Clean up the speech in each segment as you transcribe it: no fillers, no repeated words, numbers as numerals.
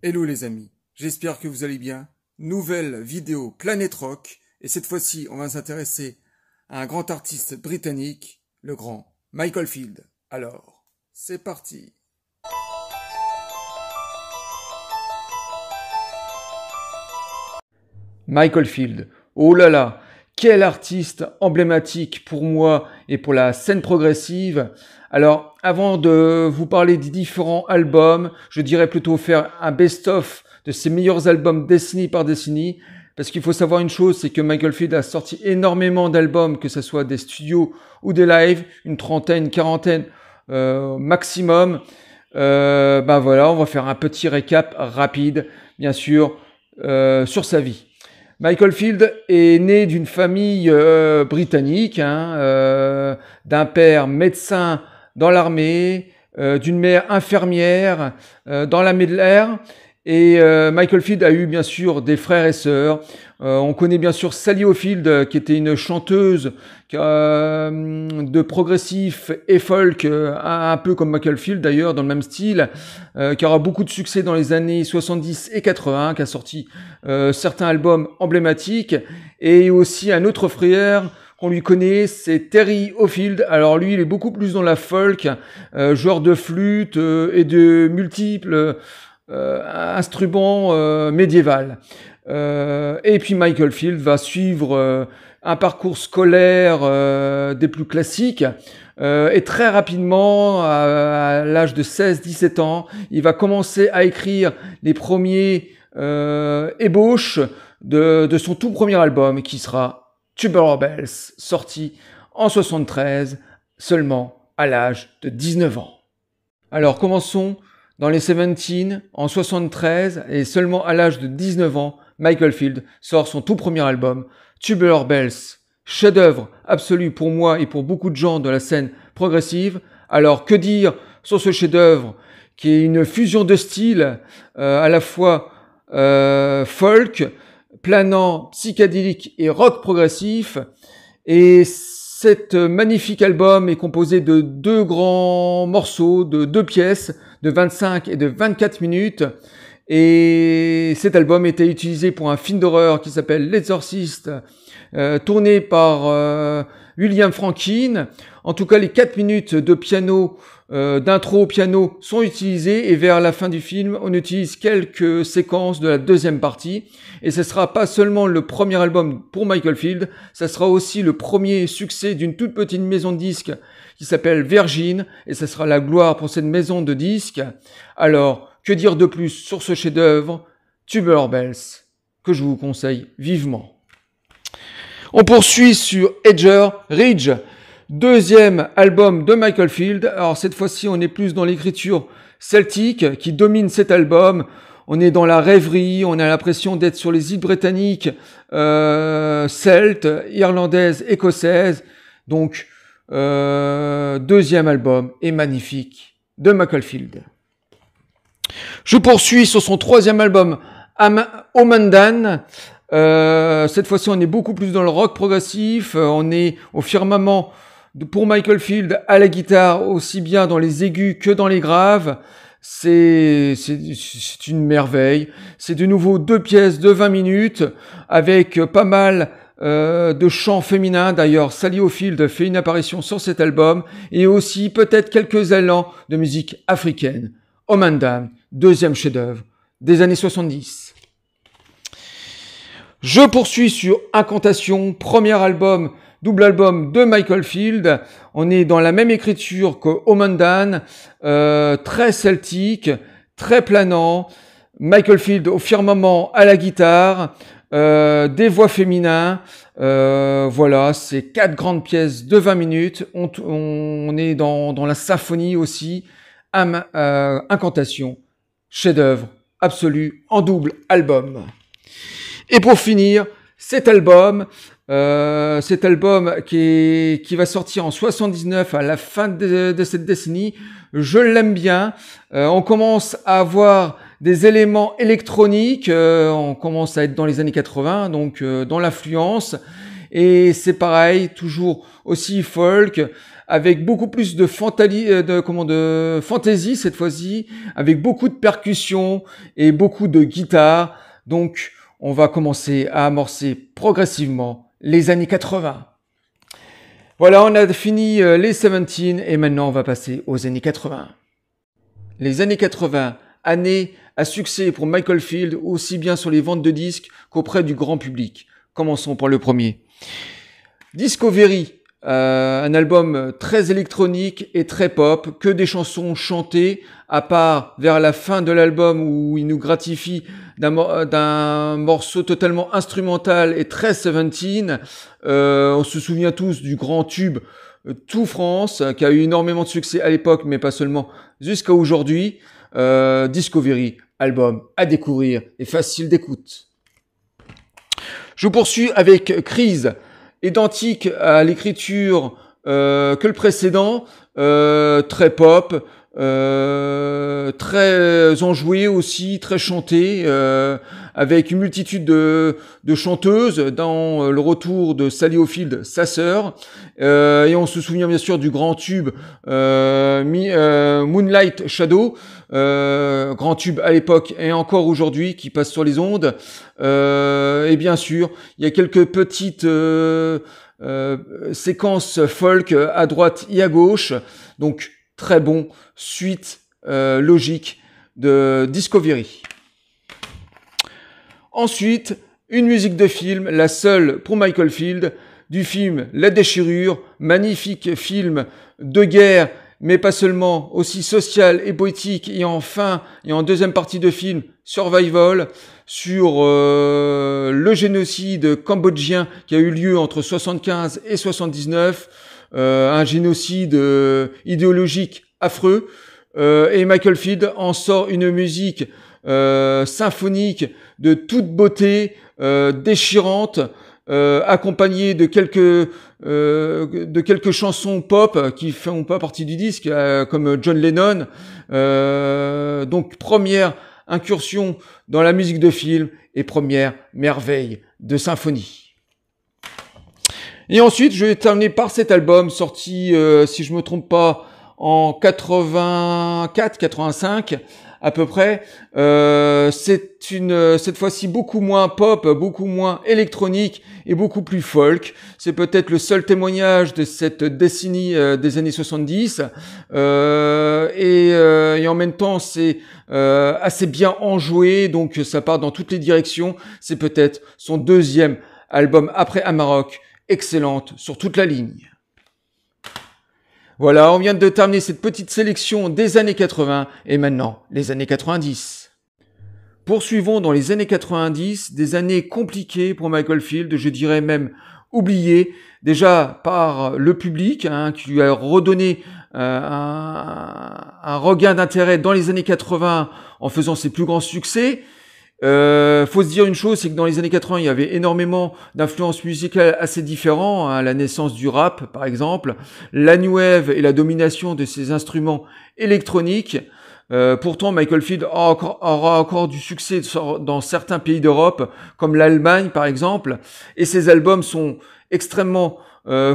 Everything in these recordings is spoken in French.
Hello les amis, j'espère que vous allez bien. Nouvelle vidéo Planète Rock, et cette fois-ci on va s'intéresser à un grand artiste britannique, le grand Michael Field. Alors, c'est parti. Michael Field, oh là là, quel artiste emblématique pour moi et pour la scène progressive. Alors, avant de vous parler des différents albums, je dirais plutôt faire un best-of de ses meilleurs albums décennie par décennie, parce qu'il faut savoir une chose, c'est que Michael Field a sorti énormément d'albums, que ce soit des studios ou des lives, une trentaine, quarantaine maximum. Voilà, on va faire un petit récap rapide, bien sûr, sur sa vie. Michael Field est né d'une famille britannique, d'un père médecin dans l'armée, d'une mère infirmière dans la Midland. Et Michael Field a eu bien sûr des frères et sœurs. On connaît bien sûr Sally Field, qui était une chanteuse de progressif et folk, un peu comme Michael Field d'ailleurs, dans le même style, qui aura beaucoup de succès dans les années 70 et 80, qui a sorti certains albums emblématiques. Et aussi un autre frère qu'on lui connaît, c'est Terry O'Field. Alors lui, il est beaucoup plus dans la folk, joueur de flûte et de multiples instruments médiéval. Et puis Michael Field va suivre un parcours scolaire des plus classiques et très rapidement, à l'âge de 16-17 ans, il va commencer à écrire les premiers ébauches de son tout premier album qui sera Tubular Bells, sorti en 73, seulement à l'âge de 19 ans. Alors commençons dans les 70, en 73, et seulement à l'âge de 19 ans, Michael Field sort son tout premier album, Tubular Bells, chef-d'œuvre absolu pour moi et pour beaucoup de gens de la scène progressive. Alors que dire sur ce chef-d'œuvre qui est une fusion de styles, à la fois folk, planant, psychédélique et rock progressif. Et cet magnifique album est composé de deux grands morceaux, de deux pièces, de 25 et de 24 minutes. Et cet album était utilisé pour un film d'horreur qui s'appelle L'Exorciste, tourné par William Friedkin. En tout cas, les 4 minutes de piano, d'intro au piano sont utilisées, et vers la fin du film, on utilise quelques séquences de la deuxième partie. Et ce sera pas seulement le premier album pour Michael Field, ça sera aussi le premier succès d'une toute petite maison de disques qui s'appelle Virgin, et ça sera la gloire pour cette maison de disques. Alors, que dire de plus sur ce chef-d'œuvre, Tubular Bells, que je vous conseille vivement. On poursuit sur Edger Ridge, deuxième album de Michael Field. Alors cette fois-ci, on est plus dans l'écriture celtique qui domine cet album. On est dans la rêverie, on a l'impression d'être sur les îles britanniques, celtes, irlandaises, écossaises. Donc, deuxième album est magnifique de Michael Field. Je poursuis sur son troisième album, Omandan. Cette fois-ci, on est beaucoup plus dans le rock progressif. On est au firmament pour Michael Field à la guitare, aussi bien dans les aigus que dans les graves. C'est une merveille. C'est de nouveau deux pièces de 20 minutes avec pas mal de chants féminins. D'ailleurs, Sally Field fait une apparition sur cet album, et aussi peut-être quelques élans de musique africaine. Omandan, deuxième chef-d'œuvre des années 70. Je poursuis sur Incantation, premier album, double album de Michael Field. On est dans la même écriture que Omandan, très celtique, très planant. Michael Field au firmament à la guitare, des voix féminins. Voilà, c'est 4 grandes pièces de 20 minutes. On est dans la symphonie aussi. Incantation, chef-d'œuvre absolu en double album. Et pour finir, cet album qui va sortir en 79 à la fin de cette décennie, je l'aime bien. On commence à avoir des éléments électroniques, on commence à être dans les années 80, donc dans l'influence. Et c'est pareil, toujours aussi folk, avec beaucoup plus de fantaisie cette fois-ci, avec beaucoup de percussions et beaucoup de guitare. Donc, on va commencer à amorcer progressivement les années 80. Voilà, on a fini les 17 et maintenant on va passer aux années 80. Les années 80, années à succès pour Michael Field, aussi bien sur les ventes de disques qu'auprès du grand public. Commençons par le premier. Discovery, un album très électronique et très pop, que des chansons chantées, à part vers la fin de l'album où il nous gratifie d'un morceau totalement instrumental et très 17. On se souvient tous du grand tube Tout France, qui a eu énormément de succès à l'époque, mais pas seulement, jusqu'à aujourd'hui. Discovery, album à découvrir et facile d'écoute. Je poursuis avec Crise, identique à l'écriture que le précédent, très pop, très enjoué aussi, très chanté, avec une multitude de chanteuses dans le retour de Sally Ofield, sa sœur, et on se souvient bien sûr du grand tube Moonlight Shadow, grand tube à l'époque et encore aujourd'hui qui passe sur les ondes, et bien sûr il y a quelques petites séquences folk à droite et à gauche, donc très bon, suite logique de Discovery. Ensuite, une musique de film, la seule pour Michael Field, du film La Déchirure, magnifique film de guerre, mais pas seulement, aussi social et poétique, et enfin, et en deuxième partie de film, Survival, sur le génocide cambodgien qui a eu lieu entre 75 et 79, un génocide idéologique affreux, et Michael Field en sort une musique symphonique de toute beauté, déchirante, accompagnée de quelques chansons pop qui font pas partie du disque, comme John Lennon. Donc première incursion dans la musique de film et première merveille de symphonie. Et ensuite, je vais terminer par cet album sorti, si je me trompe pas, en 84-85 à peu près. C'est cette fois-ci beaucoup moins pop, beaucoup moins électronique et beaucoup plus folk. C'est peut-être le seul témoignage de cette décennie des années 70. Et en même temps, c'est assez bien enjoué, donc ça part dans toutes les directions. C'est peut-être son deuxième album après Amarok, excellente sur toute la ligne. Voilà, on vient de terminer cette petite sélection des années 80 et maintenant les années 90. Poursuivons dans les années 90, des années compliquées pour Michael Field, je dirais même oubliées, déjà par le public, qui lui a redonné un regain d'intérêt dans les années 80 en faisant ses plus grands succès. Faut se dire une chose, c'est que dans les années 80, il y avait énormément d'influences musicales assez différentes, la naissance du rap, par exemple, la new wave et la domination de ces instruments électroniques. Pourtant, Michael Field aura encore du succès dans certains pays d'Europe, comme l'Allemagne, par exemple, et ses albums sont extrêmement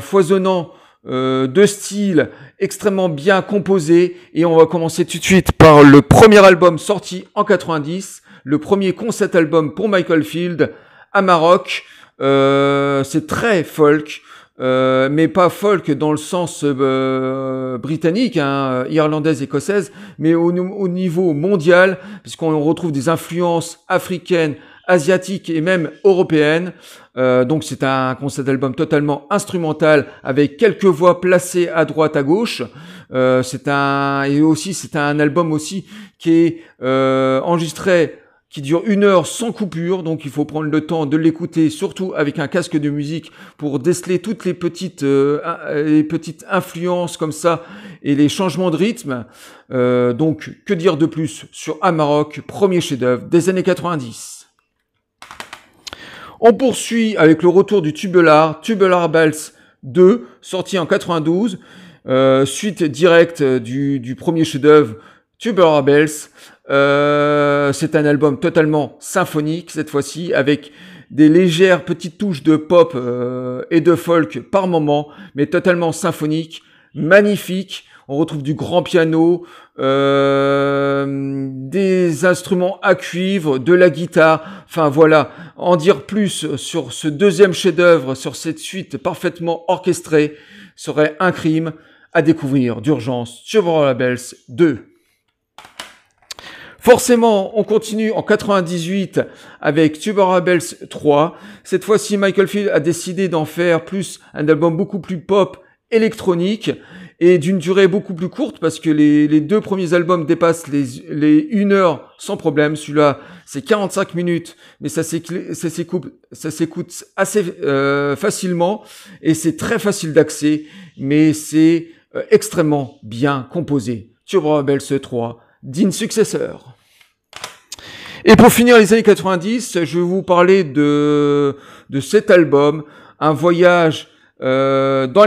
foisonnants, de style, extrêmement bien composés, et on va commencer tout de suite par le premier album sorti en 90, le premier concept album pour Michael Field, Amarok. C'est très folk, mais pas folk dans le sens britannique, irlandaise, écossaise, mais au niveau mondial, puisqu'on retrouve des influences africaines, asiatiques et même européennes. Donc c'est un concept album totalement instrumental avec quelques voix placées à droite, à gauche. C'est un album aussi qui est enregistré, qui dure 1 heure sans coupure, donc il faut prendre le temps de l'écouter, surtout avec un casque de musique, pour déceler toutes les petites influences comme ça et les changements de rythme. Donc, que dire de plus sur Amarok, premier chef-d'œuvre des années 90. On poursuit avec le retour du Tubular Bells 2, sorti en 92, suite directe du premier chef-d'œuvre Tubular Bells. C'est un album totalement symphonique cette fois-ci, avec des légères petites touches de pop et de folk par moment, mais totalement symphonique. magnifique. On retrouve du grand piano, des instruments à cuivre, de la guitare. Enfin voilà, en dire plus sur ce deuxième chef-d'œuvre, sur cette suite parfaitement orchestrée, serait un crime. À découvrir d'urgence Tubular Bells 2. Forcément, on continue en 98 avec Tubular Bells 3. Cette fois-ci, Michael Field a décidé d'en faire plus un album beaucoup plus pop, électronique et d'une durée beaucoup plus courte parce que les deux premiers albums dépassent les 1 heure sans problème. Celui-là, c'est 45 minutes, mais ça s'écoute assez facilement et c'est très facile d'accès, mais c'est extrêmement bien composé. Tubular Bells 3, digne successeur. Et pour finir les années 90, je vais vous parler de cet album, un voyage dans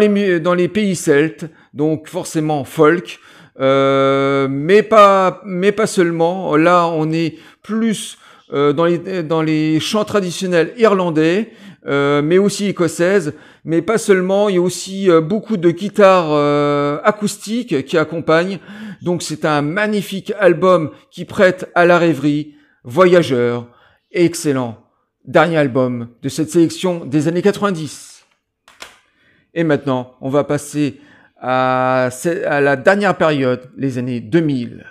les pays celtes, donc forcément folk, mais pas seulement. Là, on est plus dans les chants traditionnels irlandais, mais aussi écossaises, mais pas seulement. Il y a aussi beaucoup de guitares acoustiques qui accompagnent. Donc c'est un magnifique album qui prête à la rêverie, voyageur, excellent. Dernier album de cette sélection des années 90. Et maintenant, on va passer à la dernière période, les années 2000.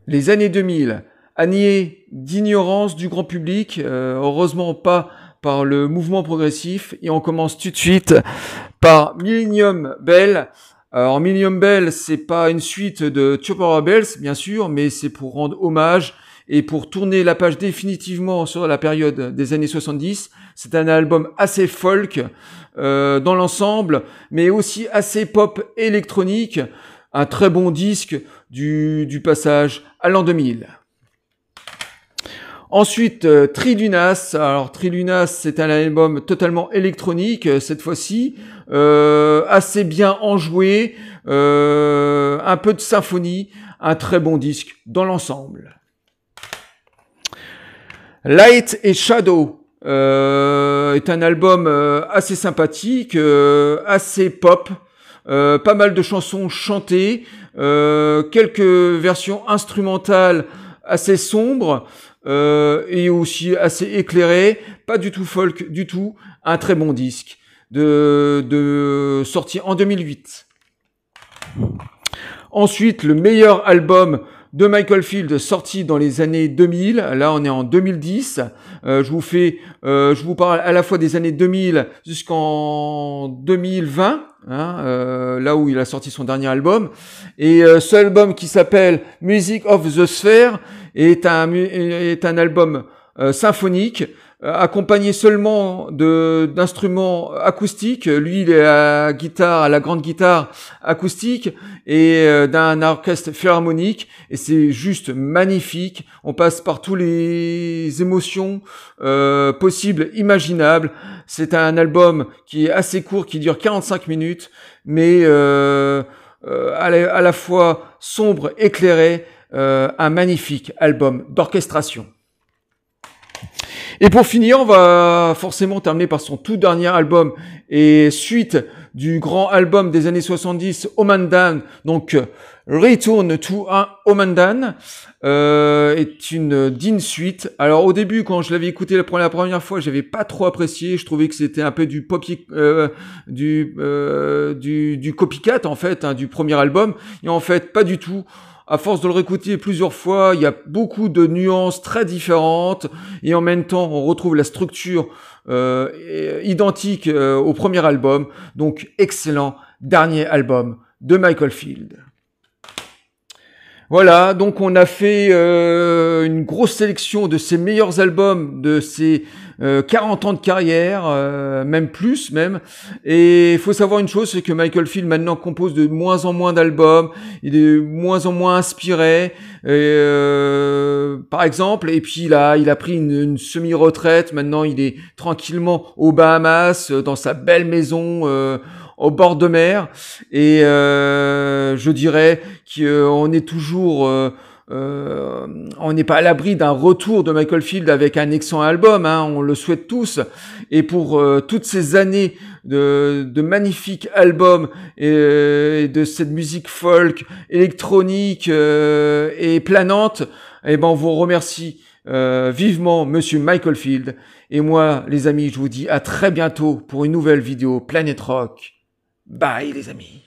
Les années 2000, années d'ignorance du grand public, heureusement pas par le mouvement progressif, et on commence tout de suite par Millennium Bell. Alors Millennium Bell, c'est pas une suite de Tubular Bells, bien sûr, mais c'est pour rendre hommage et pour tourner la page définitivement sur la période des années 70. C'est un album assez folk dans l'ensemble, mais aussi assez pop électronique, un très bon disque du passage à l'an 2000. Ensuite, Trilunas. Alors Trilunas, c'est un album totalement électronique cette fois-ci, assez bien enjoué, un peu de symphonie, un très bon disque dans l'ensemble. Light et Shadow est un album assez sympathique, assez pop, pas mal de chansons chantées, quelques versions instrumentales assez sombres, et aussi assez éclairé, pas du tout folk du tout, un très bon disque sorti en 2008. Ensuite, le meilleur album de Michael Field sorti dans les années 2000, là on est en 2010, je vous parle à la fois des années 2000 jusqu'en 2020, là où il a sorti son dernier album, et ce album qui s'appelle Music of the Sphere est un album symphonique, accompagné seulement d'instruments acoustiques. Lui, il est à la grande guitare acoustique et d'un orchestre philharmonique. Et c'est juste magnifique. On passe par tous les émotions possibles, imaginables. C'est un album qui est assez court, qui dure 45 minutes, mais à la fois sombre, éclairé. Un magnifique album d'orchestration. Et pour finir, on va forcément terminer par son tout dernier album et suite du grand album des années 70, Omandan, donc Return to Omandan, est une digne suite. Alors au début, quand je l'avais écouté la première fois, j'avais pas trop apprécié. Je trouvais que c'était un peu du copycat en fait, du premier album. Et en fait, pas du tout. À force de le réécouter plusieurs fois, il y a beaucoup de nuances très différentes et en même temps, on retrouve la structure identique au premier album. Donc, excellent dernier album de Michael Field. Voilà, donc on a fait une grosse sélection de ses meilleurs albums, de ses 40 ans de carrière, même plus même. Et il faut savoir une chose, c'est que Michael Field maintenant compose de moins en moins d'albums, il est de moins en moins inspiré, par exemple. Et puis il a pris une semi-retraite, maintenant il est tranquillement aux Bahamas, dans sa belle maison au bord de mer, et je dirais qu'on est toujours on n'est pas à l'abri d'un retour de Michael Field avec un excellent album, hein, on le souhaite tous. Et pour toutes ces années de magnifiques albums et de cette musique folk, électronique et planante, eh ben on vous remercie vivement, Monsieur Michael Field. Et moi, les amis, je vous dis à très bientôt pour une nouvelle vidéo Planète Rock. Bye les amis.